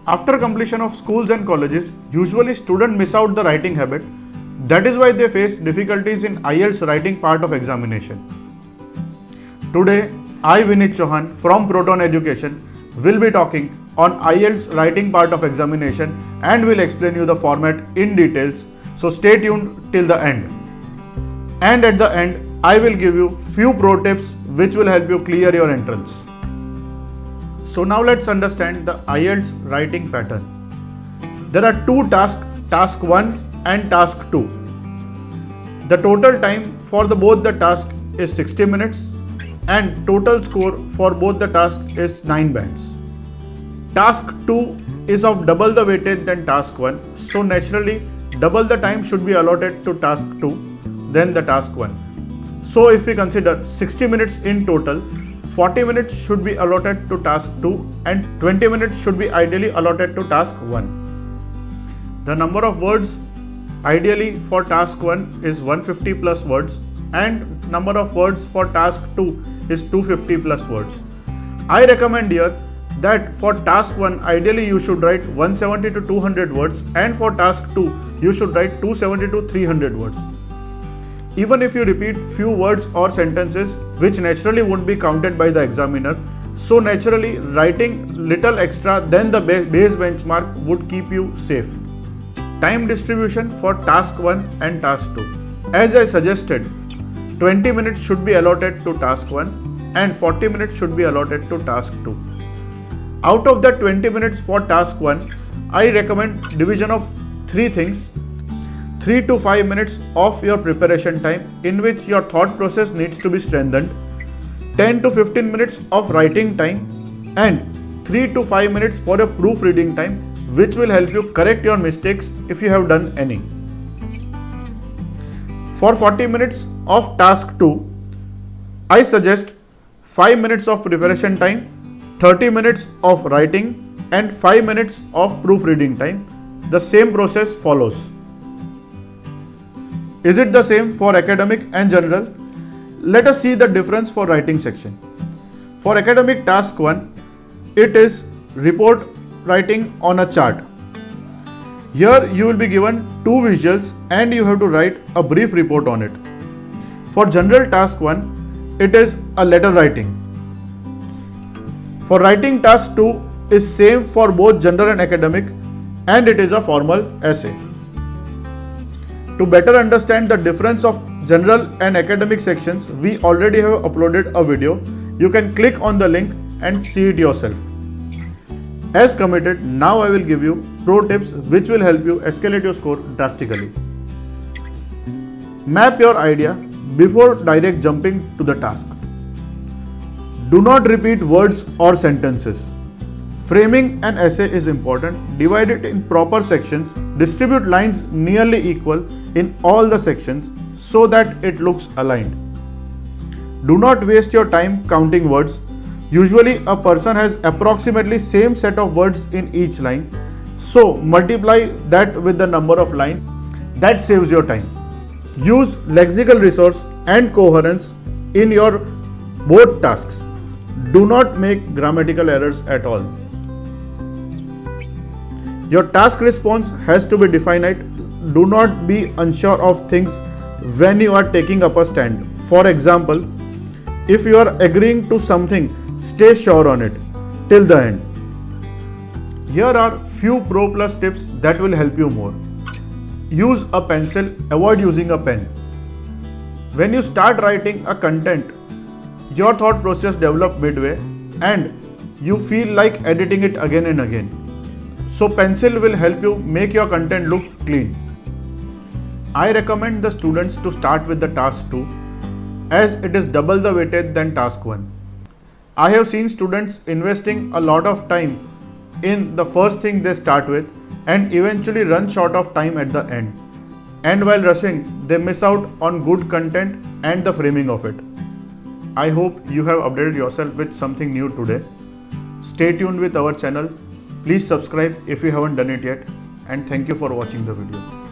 After completion of schools and colleges, usually students miss out the writing habit. That is why they face difficulties in IELTS writing part of examination. Today, I, Vinit Chauhan from Proton Education, will be talking on IELTS writing part of examination and will explain you the format in details. So stay tuned till the end. And at the end, I will give you few pro tips which will help you clear your entrance. So now let's understand the IELTS writing pattern. There are two tasks, task 1 and task 2. The total time for both the tasks is 60 minutes and total score for both the tasks is 9 bands. Task 2 is of double the weightage than task 1, so naturally double the time should be allotted to task 2 than the task 1. So if we consider 60 minutes in total, 40 minutes should be allotted to task 2 and 20 minutes should be ideally allotted to task 1. The number of words ideally for task 1 is 150 plus words and number of words for task 2 is 250 plus words. I recommend here that for task 1 ideally you should write 170 to 200 words and for task 2 you should write 270 to 300 words. Even if you repeat few words or sentences which naturally won't be counted by the examiner, so naturally writing little extra than the base benchmark would keep you safe. Time distribution for task 1 and task 2. As I suggested, 20 minutes should be allotted to task 1 and 40 minutes should be allotted to task 2. Out of the 20 minutes for task 1, I recommend division of 3 things. 3 to 5 minutes of your preparation time in which your thought process needs to be strengthened, 10 to 15 minutes of writing time and 3 to 5 minutes for your proofreading time which will help you correct your mistakes if you have done any. For 40 minutes of task 2, I suggest 5 minutes of preparation time, 30 minutes of writing and 5 minutes of proofreading time. The same process follows. Is it the same for academic and general? Let us see the difference for writing section. For academic task 1, it is report writing on a chart. Here you will be given 2 visuals and you have to write a brief report on it. For general task 1, it is a letter writing. For writing task 2 is same for both general and academic and it is a formal essay. To better understand the difference of general and academic sections, we already have uploaded a video. You can click on the link and see it yourself. As committed, now I will give you pro tips which will help you escalate your score drastically. Map your idea before direct jumping to the task. Do not repeat words or sentences. Framing an essay is important. Divide it in proper sections. Distribute lines nearly equal in all the sections so that it looks aligned. Do not waste your time counting words. Usually a person has approximately same set of words in each line. So multiply that with the number of lines. That saves your time. Use lexical resource and coherence in your both tasks. Do not make grammatical errors at all. Your task response has to be definite. Do not be unsure of things when you are taking up a stand. For example, if you are agreeing to something, stay sure on it till the end. Here are few pro plus tips that will help you more. Use a pencil, avoid using a pen. When you start writing a content, your thought process develops midway and you feel like editing it again and again. So pencil will help you make your content look clean. I recommend the students to start with the task 2 as it is double the weightage than task 1. I have seen students investing a lot of time in the first thing they start with and eventually run short of time at the end. And while rushing, they miss out on good content and the framing of it. I hope you have updated yourself with something new today. Stay tuned with our channel. Please subscribe if you haven't done it yet, and thank you for watching the video.